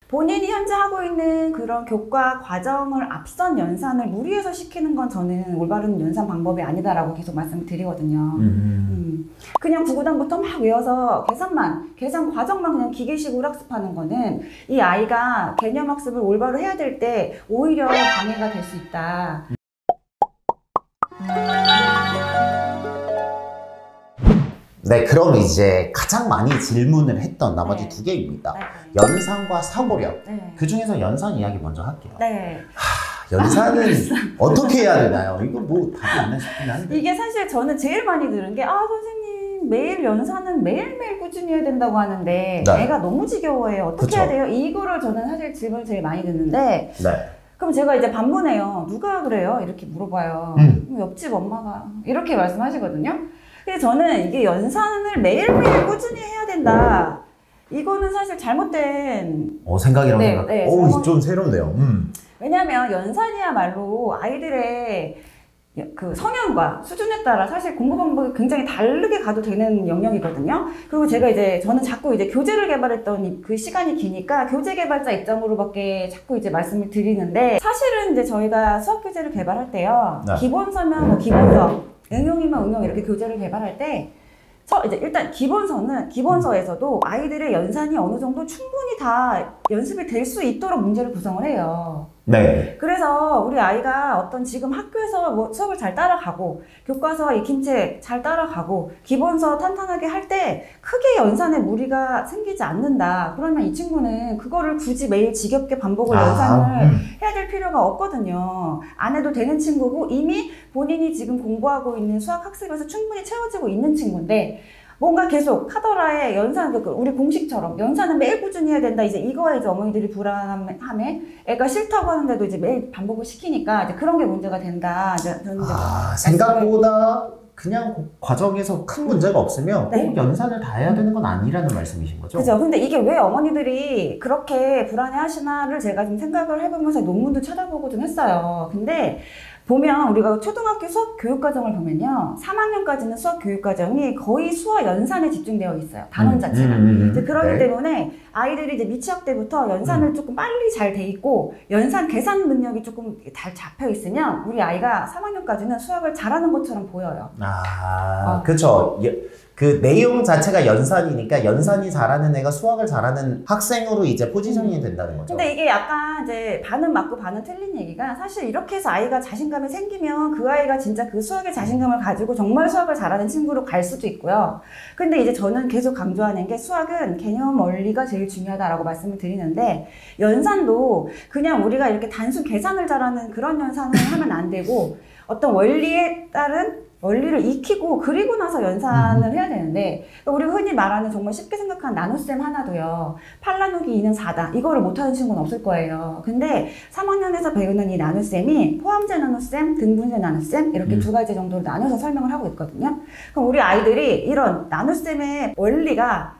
본인이 현재 하고 있는 그런 교과 과정을 앞선 연산을 무리해서 시키는 건 저는 올바른 연산 방법이 아니다라고 계속 말씀을 드리거든요. 그냥 구구단부터 막 외워서 계산 과정만 그냥 기계식으로 학습하는 거는 이 아이가 개념 학습을 올바로 해야 될 때 오히려 방해가 될 수 있다. 네, 그럼 이제 가장 많이 질문을 했던 나머지 네. 두 개입니다. 네. 연산과 사고력. 네. 그 중에서 연산 이야기 먼저 할게요. 네. 연산은 어떻게 해야 되나요? 이거 뭐 답이 있나 싶긴 한데. 이게 사실 저는 제일 많이 들은 게 선생님 매일 연산은 매일매일 꾸준히 해야 된다고 하는데 네. 애가 너무 지겨워해요. 어떻게 그쵸. 해야 돼요? 이거를 저는 사실 질문을 제일 많이 듣는데 네. 그럼 제가 이제 반문해요. 누가 그래요? 이렇게 물어봐요. 옆집 엄마가 이렇게 말씀하시거든요. 근데 저는 이게 연산을 매일매일 꾸준히 해야 된다. 이거는 사실 잘못된 생각이라고 네, 생각. 네, 좀 새롭네요. 왜냐하면 연산이야말로 아이들의 그 성향과 수준에 따라 사실 공부 방법이 굉장히 다르게 가도 되는 영역이거든요. 그리고 저는 자꾸 이제 교재를 개발했던 그 시간이 기니까 교재 개발자 입장으로밖에 자꾸 이제 말씀을 드리는데 사실은 이제 저희가 수학 교재를 개발할 때요. 네. 기본서면 뭐 기본서, 응용이면 응용 이렇게 교재를 개발할 때 이제 일단 기본서에서도 아이들의 연산이 어느 정도 충분히 다 연습이 될 수 있도록 문제를 구성을 해요. 네. 그래서 우리 아이가 어떤 지금 학교에서 뭐 수업을 잘 따라가고 교과서 익힘책 잘 따라가고 기본서 탄탄하게 할 때 크게 연산에 무리가 생기지 않는다. 그러면 이 친구는 그거를 굳이 매일 지겹게 반복을 연산을 해야 될 필요가 없거든요. 안 해도 되는 친구고 이미 본인이 지금 공부하고 있는 수학 학습에서 충분히 채워지고 있는 친구인데 뭔가 계속 카더라에 연산, 우리 공식처럼 연산은 매일 꾸준히 해야 된다. 이제 이거에 이제 어머니들이 불안함에 애가 싫다고 하는데도 이제 매일 반복을 시키니까 이제 그런 게 문제가 된다. 이제 그런 생각보다 그냥 과정에서 큰 문제가 없으면 네. 꼭 연산을 다 해야 되는 건 아니라는 말씀이신 거죠? 그죠. 근데 이게 왜 어머니들이 그렇게 불안해 하시나를 제가 좀 생각을 해보면서 논문도 찾아보고 좀 했어요. 근데 보면 우리가 초등학교 수학 교육과정을 보면요. 3학년까지는 수학 교육과정이 거의 수화 연산에 집중되어 있어요. 단원 자체가. 이제 그러기 네. 때문에 아이들이 이제 미취학 때부터 연산을 조금 빨리 잘 돼 있고 연산 계산 능력이 조금 잘 잡혀 있으면 우리 아이가 3학년까지는 수학을 잘하는 것처럼 보여요. 그렇죠. 그 내용 자체가 연산이니까 연산이 잘하는 애가 수학을 잘하는 학생으로 이제 포지셔닝이 된다는 거죠. 근데 이게 약간 이제 반은 맞고 반은 틀린 얘기가 사실 이렇게 해서 아이가 자신감이 생기면 그 아이가 진짜 그 수학에 자신감을 가지고 정말 수학을 잘하는 친구로 갈 수도 있고요. 근데 이제 저는 계속 강조하는 게 수학은 개념 원리가 제일 중요하다라고 말씀을 드리는데 연산도 그냥 우리가 이렇게 단순 계산을 잘하는 그런 연산을 하면 안 되고 어떤 원리에 따른 원리를 익히고 그리고 나서 연산을 해야 되는데 우리가 흔히 말하는 정말 쉽게 생각하는 나눗셈 하나도요. 8 나누기 2는 4다. 이거를 못하는 친구는 없을 거예요. 근데 3학년에서 배우는 이 나눗셈이 포함제 나눗셈, 등분제 나눗셈 이렇게 두 가지 정도로 나눠서 설명을 하고 있거든요. 그럼 우리 아이들이 이런 나눗셈의 원리가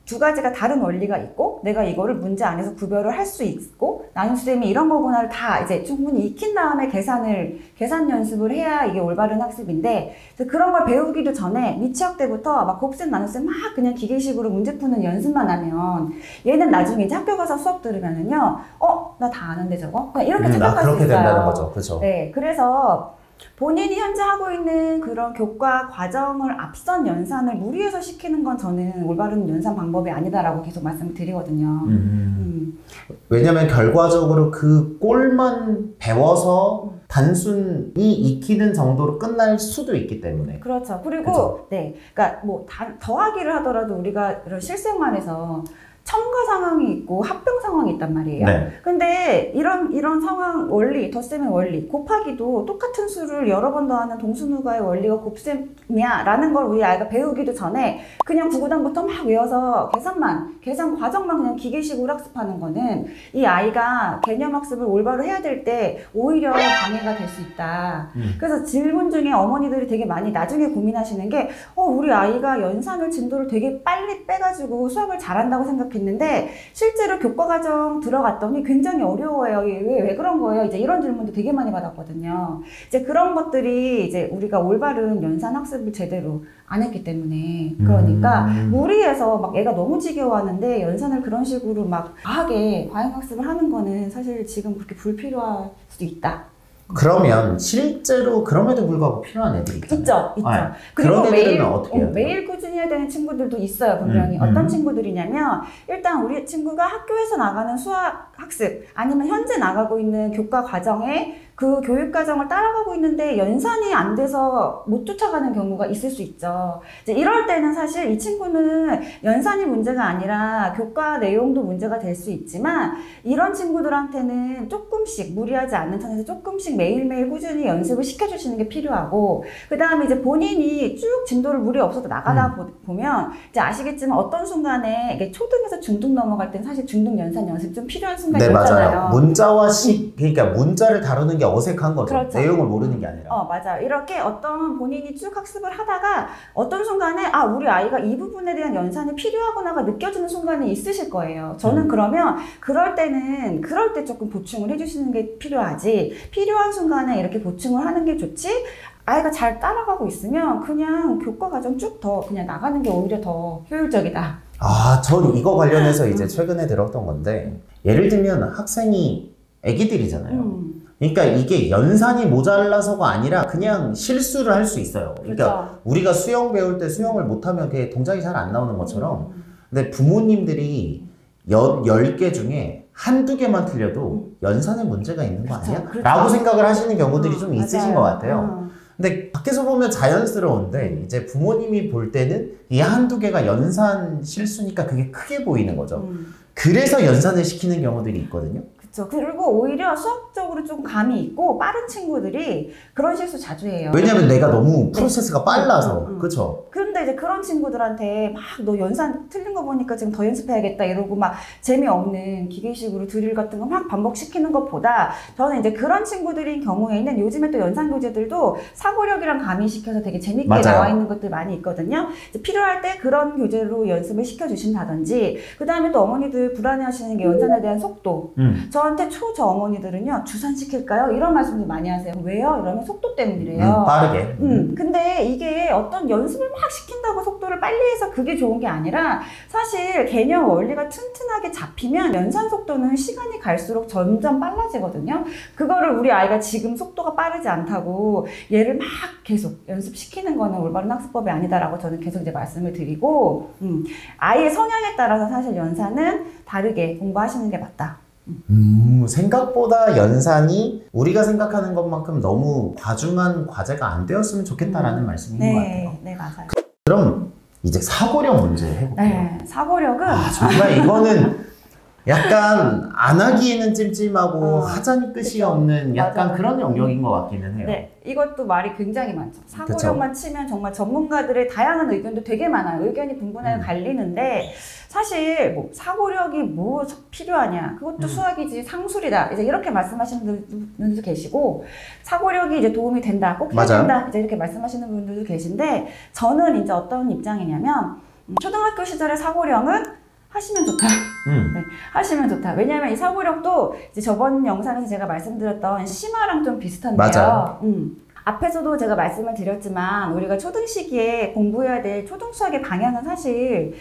두 가지가 다른 원리가 있고 내가 이거를 문제 안에서 구별을 할 수 있고 나눗셈이 이런 거구나를 다 이제 충분히 익힌 다음에 계산 연습을 해야 이게 올바른 학습인데 그런 걸 배우기도 전에 미취학 때부터 막 곱셈 나눗셈 막 그냥 기계식으로 문제 푸는 연습만 하면 얘는 나중에 이제 학교 가서 수업 들으면은요 나 다 아는데 저거? 그냥 이렇게 생각할 수 있어요. 그렇게 된다는 거죠. 그렇죠. 네, 그래서 본인이 현재 하고 있는 그런 교과 과정을 앞선 연산을 무리해서 시키는 건 저는 올바른 연산 방법이 아니다라고 계속 말씀을 드리거든요. 왜냐면 결과적으로 그 꼴만 배워서 단순히 익히는 정도로 끝날 수도 있기 때문에. 그렇죠. 그리고 그쵸? 네, 그러니까 뭐 더하기를 하더라도 우리가 이런 실생활에서 첨가 상황이 있고 합병 상황이 있단 말이에요. 네. 근데 이런 상황 원리, 덧셈의 원리, 곱하기도 똑같은 수를 여러 번 더하는 동수누가의 원리가 곱셈이야 라는 걸 우리 아이가 배우기도 전에 그냥 구구단부터 막 외워서 계산 과정만 그냥 기계식으로 학습하는 거는 이 아이가 개념 학습을 올바로 해야 될 때 오히려 방해가 될 수 있다. 그래서 질문 중에 어머니들이 되게 많이 나중에 고민하시는 게 우리 아이가 연산을 진도를 되게 빨리 빼가지고 수학을 잘한다고 생각했는데 실제로 교과 과정 막상 들어갔더니 굉장히 어려워요. 왜 그런 거예요? 이제 이런 질문도 되게 많이 받았거든요. 이제 그런 것들이 이제 우리가 올바른 연산 학습을 제대로 안 했기 때문에. 그러니까 무리해서 막 애가 너무 지겨워하는데 연산을 그런 식으로 막 과하게 과잉학습을 하는 거는 사실 지금 그렇게 불필요할 수도 있다. 그러면 실제로 그럼에도 불구하고 필요한 애들이 있잖아요. 있죠. 네. 그리고 그런 애들은 어떻게 해요? 매일 꾸준히 해야 되는 친구들도 있어요, 분명히. 어떤 친구들이냐면, 일단 우리 친구가 학교에서 나가는 수학 학습, 아니면 현재 나가고 있는 교과 과정에 그 교육 과정을 따라가고 있는데 연산이 안 돼서 못 쫓아가는 경우가 있을 수 있죠. 이제 이럴 때는 사실 이 친구는 연산이 문제가 아니라 교과 내용도 문제가 될 수 있지만, 이런 친구들한테는 조금씩 무리하지 않는 선에서 조금씩 매일매일 꾸준히 연습을 시켜주시는 게 필요하고, 그 다음에 이제 본인이 쭉 진도를 무리 없어도 나가다 보면 이제 아시겠지만 어떤 순간에 이게 초등에서 중등 넘어갈 때는 사실 중등 연산 연습 좀 필요한 순간이 있잖아요. 맞아요. 문자와 그러니까 문자를 다루는 게 어색한 거죠. 그렇죠. 내용을 모르는 게 아니라. 맞아요. 이렇게 어떤 본인이 쭉 학습을 하다가 어떤 순간에 우리 아이가 이 부분에 대한 연산이 필요하구나가 느껴지는 순간이 있으실 거예요. 저는 그러면 그럴 때 조금 보충을 해주시는 게 필요하지, 필요한 순간에 이렇게 보충을 하는 게 좋지, 아이가 잘 따라가고 있으면 그냥 교과 과정 쭉 더 그냥 나가는 게 오히려 더 효율적이다. 전 이거 관련해서 이제 최근에 들었던 건데, 예를 들면 학생이 애기들이잖아요. 그러니까 이게 연산이 모자라서가 아니라 그냥 실수를 할 수 있어요. 그러니까 그렇죠. 우리가 수영 배울 때 수영을 못하면 그게 동작이 잘 안 나오는 것처럼, 근데 부모님들이 10개 중에 한두 개만 틀려도 연산에 문제가 있는 거 아니야? 그렇죠. 라고 생각을 하시는 경우들이 좀 있으신 맞아요. 것 같아요. 근데 밖에서 보면 자연스러운데 이제 부모님이 볼 때는 이 한두 개가 연산 실수니까 그게 크게 보이는 거죠. 그래서 연산을 시키는 경우들이 있거든요. 그렇죠. 그리고 오히려 수학적으로 좀 감이 있고 빠른 친구들이 그런 실수 자주 해요. 왜냐면 내가 너무 프로세스가 빨라서. 그렇죠. 그런데 이제 그런 친구들한테 막 너 연산 틀린 거 보니까 지금 더 연습해야겠다 이러고 막 재미없는 기계식으로 드릴 같은 거 막 반복시키는 것보다, 저는 이제 그런 친구들인 경우에는 요즘에 또 연산 교재들도 사고력이랑 가미시켜서 되게 재밌게 맞아요. 나와 있는 것들 많이 있거든요. 이제 필요할 때 그런 교재로 연습을 시켜주신다든지, 그 다음에 또 어머니들 불안해하시는 게 연산에 대한 속도. 저한테 저 어머니들은요, 주산시킬까요? 이런 말씀도 많이 하세요. 왜요? 이러면 속도 때문이래요. 빠르게. 근데 이게 어떤 연습을 막 시킨다고 속도를 빨리 해서 그게 좋은 게 아니라, 사실 개념 원리가 튼튼하게 잡히면 연산 속도는 시간이 갈수록 점점 빨라지거든요. 그거를 우리 아이가 지금 속도가 빠르지 않다고 얘를 막 계속 연습시키는 거는 올바른 학습법이 아니다라고 저는 계속 이제 말씀을 드리고, 아이의 성향에 따라서 사실 연산은 다르게 공부하시는 게 맞다. 생각보다 연산이 우리가 생각하는 것만큼 너무 과중한 과제가 안 되었으면 좋겠다라는 말씀인 것 같아요. 네, 맞아요. 그럼 이제 사고력 문제 해볼게요. 네, 사고력은 정말 이거는 약간 안 하기에는 찜찜하고 하자니 끝이 그쵸. 없는 약간 맞아요. 그런 영역인 것 같기는 해요. 네, 이것도 말이 굉장히 많죠. 사고력만 치면 정말 전문가들의 다양한 의견도 되게 많아요. 의견이 분분하게 갈리는데, 사실 뭐 사고력이 뭐 필요하냐, 그것도 수학이지 상술이다, 이제 이렇게 말씀하시는 분들도 계시고, 사고력이 이제 도움이 된다, 꼭 해야 된다, 이제 이렇게 말씀하시는 분들도 계신데, 저는 이제 어떤 입장이냐면, 초등학교 시절의 사고력은 하시면 좋다. 네, 하시면 좋다. 왜냐하면 이 사고력도 이제 저번 영상에서 제가 말씀드렸던 심화랑 좀 비슷한데요. 맞아요. 앞에서도 제가 말씀을 드렸지만, 우리가 초등 시기에 공부해야 될 초등 수학의 방향은 사실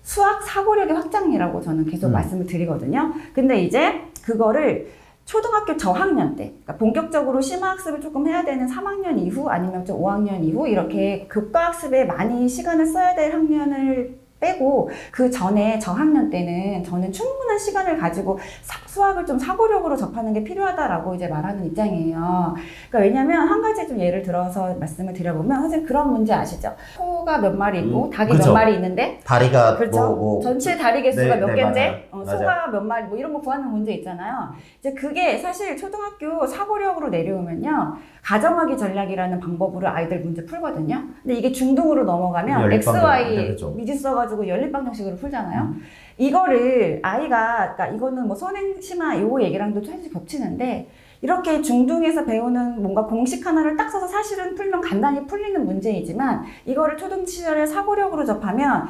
수학 사고력의 확장이라고 저는 계속 말씀을 드리거든요. 근데 이제 그거를 초등학교 저학년 때, 그러니까 본격적으로 심화학습을 조금 해야 되는 3학년 이후 아니면 좀 5학년 이후 이렇게 교과학습에 많이 시간을 써야 될 학년을 빼고, 그 전에 저학년 때는 저는 충분한 시간을 가지고 수학을 좀 사고력으로 접하는 게 필요하다라고 이제 말하는 입장이에요. 그러니까 왜냐면 한 가지 좀 예를 들어서 말씀을 드려보면, 선생님 그런 문제 아시죠? 소가 몇 마리 있고 닭이 그쵸. 몇 마리 있는데, 다리가 그렇죠. 전체 다리 개수가 몇 개인데 맞아요. 소가 몇 마리, 뭐 이런 거 구하는 문제 있잖아요. 이제 그게 사실 초등학교 사고력으로 내려오면요, 가정하기 전략이라는 방법으로 아이들 문제 풀거든요. 근데 이게 중등으로 넘어가면 XY 미지 써가지고 연립방정식으로 풀잖아요. 이거를 아이가, 그러니까 이거는 뭐 선행 심화 요 얘기랑도 사실 겹치는데, 이렇게 중등에서 배우는 뭔가 공식 하나를 딱 써서 사실은 풀면 간단히 풀리는 문제이지만, 이거를 초등 시절에 사고력으로 접하면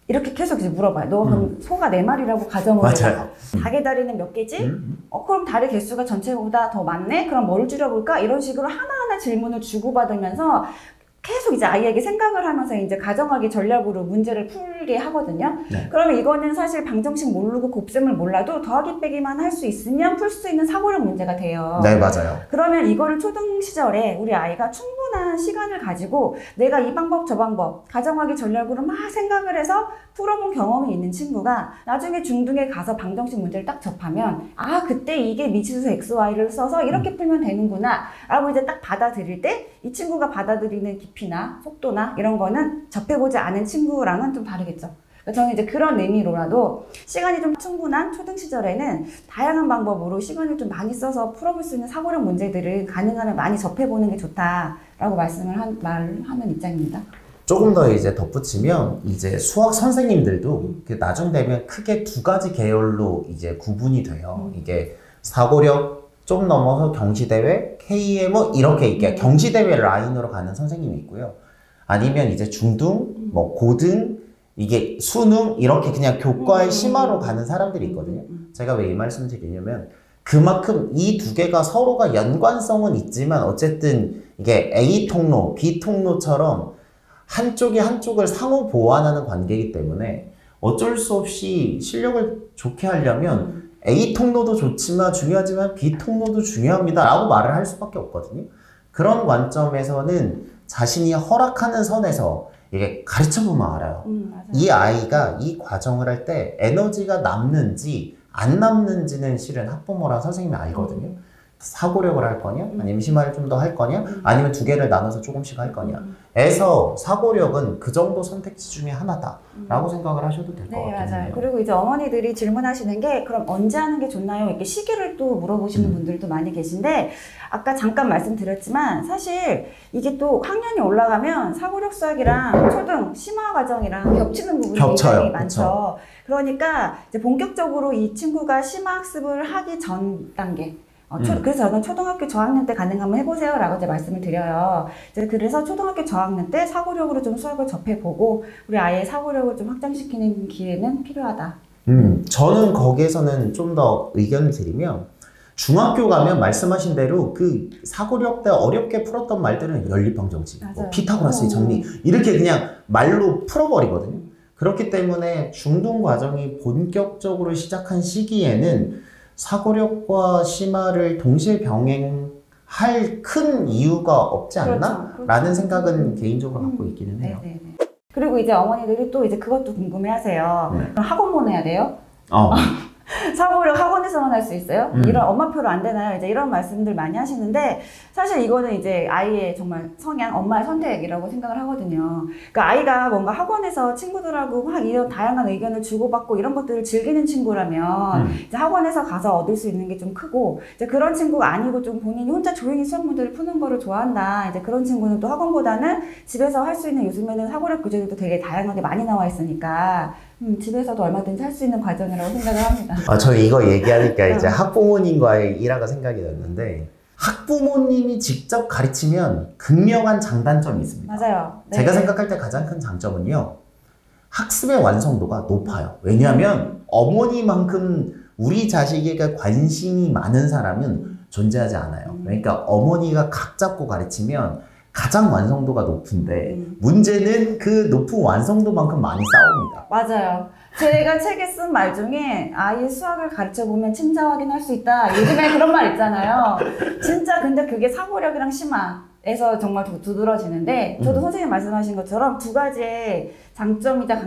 이렇게 계속 이제 물어봐요. 너 그럼 소가 4마리라고 가정을 맞아요. 해봐. 닭의 다리는 몇 개지? 그럼 다리 개수가 전체보다 더 많네? 그럼 뭘 줄여볼까? 이런 식으로 하나하나 질문을 주고받으면서 계속 이제 아이에게 생각을 하면서 이제 가정하기 전략으로 문제를 풀게 하거든요. 네. 그러면 이거는 사실 방정식 모르고 곱셈을 몰라도 더하기 빼기만 할 수 있으면 풀 수 있는 사고력 문제가 돼요. 네, 맞아요. 그러면 이거를 초등 시절에 우리 아이가 충분한 시간을 가지고 내가 이 방법 저 방법 가정하기 전략으로 막 생각을 해서 풀어본 경험이 있는 친구가 나중에 중등에 가서 방정식 문제를 딱 접하면 아 그때 이게 미지수 XY를 써서 이렇게 풀면 되는구나 라고 이제 딱 받아들일 때 이 친구가 받아들이는 깊이나 속도나 이런 거는 접해보지 않은 친구랑은 좀 다르겠죠. 저는 이제 그런 의미로라도 시간이 좀 충분한 초등 시절에는 다양한 방법으로 시간을 좀 많이 써서 풀어볼 수 있는 사고력 문제들을 가능하면 많이 접해보는 게 좋다라고 말하는 입장입니다. 조금 더 이제 덧붙이면 이제 수학 선생님들도 나중 되면 크게 2가지 계열로 이제 구분이 돼요. 이게 사고력 좀 넘어서 경시대회, KM 뭐 이렇게 경시대회 라인으로 가는 선생님이 있고요. 아니면 이제 중등, 뭐 고등, 이게 수능 이렇게 그냥 교과의 심화로 가는 사람들이 있거든요. 제가 왜 이 말씀 드리냐면 그만큼 이 2개가 서로가 연관성은 있지만 어쨌든 이게 A 통로, B 통로처럼 한쪽이 한쪽을 상호 보완하는 관계이기 때문에 어쩔 수 없이 실력을 좋게 하려면 A 통로도 좋지만 중요하지만 B 통로도 중요합니다 라고 말을 할 수밖에 없거든요. 그런 관점에서는 자신이 허락하는 선에서 이게 가르쳐보면 알아요. 이 아이가 이 과정을 할 때 에너지가 남는지 안 남는지는 실은 학부모랑 선생님이 알거든요. 사고력을 할 거냐? 아니면 심화를 좀 더 할 거냐? 아니면 2개를 나눠서 조금씩 할 거냐? 에서 사고력은 그 정도 선택지 중에 하나다 라고 생각을 하셔도 될 것 같아요. 네, 맞아요. 그리고 이제 어머니들이 질문하시는 게 그럼 언제 하는 게 좋나요? 이렇게 시기를 또 물어보시는 분들도 많이 계신데 아까 잠깐 말씀드렸지만 사실 이게 또 학년이 올라가면 사고력 수학이랑 초등 심화 과정이랑 겹치는 부분이 굉장히 많죠. 그러니까 이제 본격적으로 이 친구가 심화 학습을 하기 전 단계 그래서 저는 초등학교 저학년 때 가능하면 해보세요 라고 이제 말씀을 드려요. 그래서 초등학교 저학년 때 사고력으로 좀 수학을 접해보고 우리 아이의 사고력을 좀 확장시키는 기회는 필요하다. 저는 거기에서는 좀 더 의견을 드리면 중학교 가면 말씀하신 대로 그 사고력 때 어렵게 풀었던 말들은 연립방정식, 뭐 피타고라스의 정리 이렇게 그냥 말로 풀어버리거든요. 그렇기 때문에 중등 과정이 본격적으로 시작한 시기에는 사고력과 심화를 동시에 병행할 큰 이유가 없지 않나? 라는 생각은 개인적으로 갖고 있기는 해요. 네네네. 그리고 이제 어머니들이 또 이제 그것도 궁금해 하세요. 그럼 학원만 해야 돼요? 사고력 학원에서만 할 수 있어요? 이런 엄마표로 안 되나요? 이제 이런 말씀들 많이 하시는데 사실 이거는 이제 아이의 정말 성향, 엄마의 선택이라고 생각을 하거든요. 그러니까 아이가 뭔가 학원에서 친구들하고 막 이런 다양한 의견을 주고받고 이런 것들을 즐기는 친구라면 이제 학원에서 가서 얻을 수 있는 게 좀 크고 이제 그런 친구가 아니고 좀 본인이 혼자 조용히 수학 문제를 푸는 거를 좋아한다. 이제 그런 친구는 또 학원보다는 집에서 할 수 있는 요즘에는 사고력 교재들도 되게 다양하게 많이 나와 있으니까 집에서도 얼마든지 할 수 있는 과정이라고 생각을 합니다. 저는 이거 얘기하니까 이제 학부모님과의 일화가 생각이 났는데 학부모님이 직접 가르치면 극명한 장단점이 있습니다. 맞아요. 네. 제가 생각할 때 가장 큰 장점은요. 학습의 완성도가 높아요. 왜냐하면 어머니만큼 우리 자식에게 관심이 많은 사람은 존재하지 않아요. 그러니까 어머니가 각 잡고 가르치면 가장 완성도가 높은데 문제는 그 높은 완성도만큼 많이 싸웁니다. 맞아요. 제가 책에 쓴 말 중에 아이의 수학을 가르쳐보면 침자 확인할 수 있다. 요즘에 그런 말 있잖아요. 진짜 근데 그게 사고력이랑 심화에서 정말 두드러지는데 저도 선생님 말씀하신 것처럼 2가지의 장점이자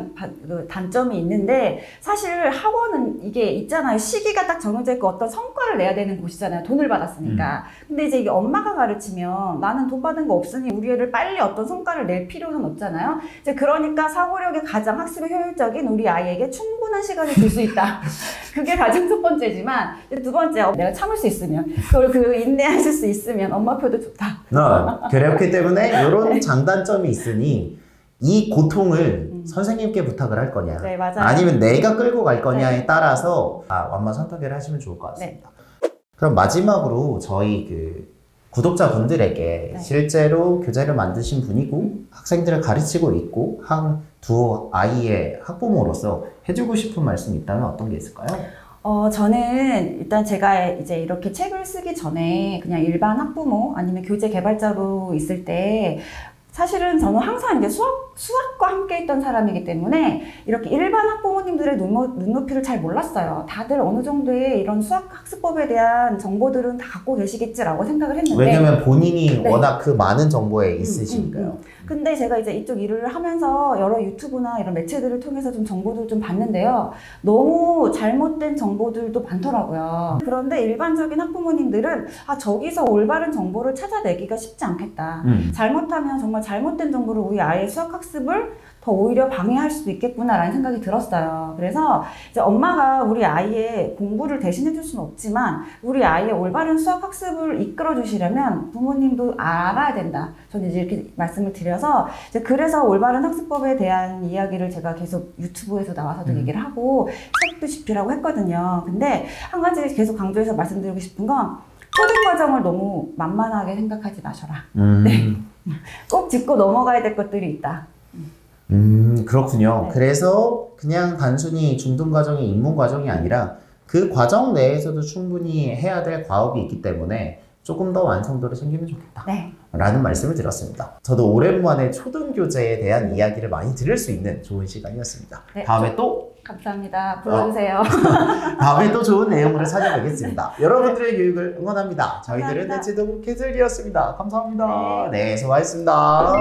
단점이 있는데 사실 학원은 이게 있잖아요. 시기가 딱 정해져 있고 어떤 성과를 내야 되는 곳이잖아요. 돈을 받았으니까. 근데 이제 이게 엄마가 가르치면 나는 돈 받은 거 없으니 우리 애를 빨리 어떤 성과를 낼 필요는 없잖아요. 이제 그러니까 사고력이 가장 학습에 효율적인 우리 아이에게 충분한 시간을 줄 수 있다. 그게 가장 첫 번째지만 2번째 내가 참을 수 있으면 그걸 인내하실 수 있으면 엄마표도 좋다. 그렇기 때문에 이런 장단점이 있으니 이 고통을 선생님께 부탁을 할 거냐 네, 맞아요. 아니면 내가 끌고 갈 거냐에 따라서 완만 선택을 하시면 좋을 것 같습니다. 그럼 마지막으로 저희 구독자분들에게 네. 실제로 교재를 만드신 분이고 학생들을 가르치고 있고 두 아이의 학부모로서 해주고 싶은 말씀이 있다면 어떤 게 있을까요? 저는 일단 제가 이제 이렇게 책을 쓰기 전에 그냥 일반 학부모 아니면 교재 개발자로 있을 때 사실은 저는 항상 이제 수학과 함께 있던 사람이기 때문에 이렇게 일반 학부모님들의 눈높이를 잘 몰랐어요. 다들 어느 정도의 이런 수학 학습법에 대한 정보들은 다 갖고 계시겠지라고 생각을 했는데. 왜냐면 본인이 네. 워낙 그 많은 정보에 있으시니까요. 근데 제가 이제 이쪽 일을 하면서 여러 유튜브나 이런 매체들을 통해서 좀 정보들을 좀 봤는데요. 너무 잘못된 정보들도 많더라고요. 그런데 일반적인 학부모님들은 저기서 올바른 정보를 찾아내기가 쉽지 않겠다. 잘못하면 정말 잘못된 정보를 우리 아이의 수학 학습을 더 오히려 방해할 수도 있겠구나라는 생각이 들었어요. 그래서 이제 엄마가 우리 아이의 공부를 대신해 줄 수는 없지만 우리 아이의 올바른 수학 학습을 이끌어 주시려면 부모님도 알아야 된다. 저는 이제 이렇게 말씀을 드려서 이제 그래서 올바른 학습법에 대한 이야기를 제가 계속 유튜브에서 나와서도 얘기를 하고 책도 집필하고 했거든요. 근데 한 가지 계속 강조해서 말씀드리고 싶은 건 초등 과정을 너무 만만하게 생각하지 마셔라. 네. 꼭 짚고 넘어가야 될 것들이 있다. 그렇군요. 네. 그래서 그냥 단순히 중등 과정이 입문 과정이 아니라 그 과정 내에서도 충분히 해야 될 과업이 있기 때문에 조금 더 완성도를 챙기면 좋겠다. 네. 라는 말씀을 드렸습니다. 저도 오랜만에 초등 교재에 대한 이야기를 많이 들을 수 있는 좋은 시간이었습니다. 네. 다음에 또 감사합니다. 불러주세요. 다음에 또 좋은 내용으로 찾아뵙겠습니다. 여러분들의 교육을 응원합니다. 저희들은 감사합니다. 대체동 캐슬이었습니다. 감사합니다. 네. 네, 수고하셨습니다.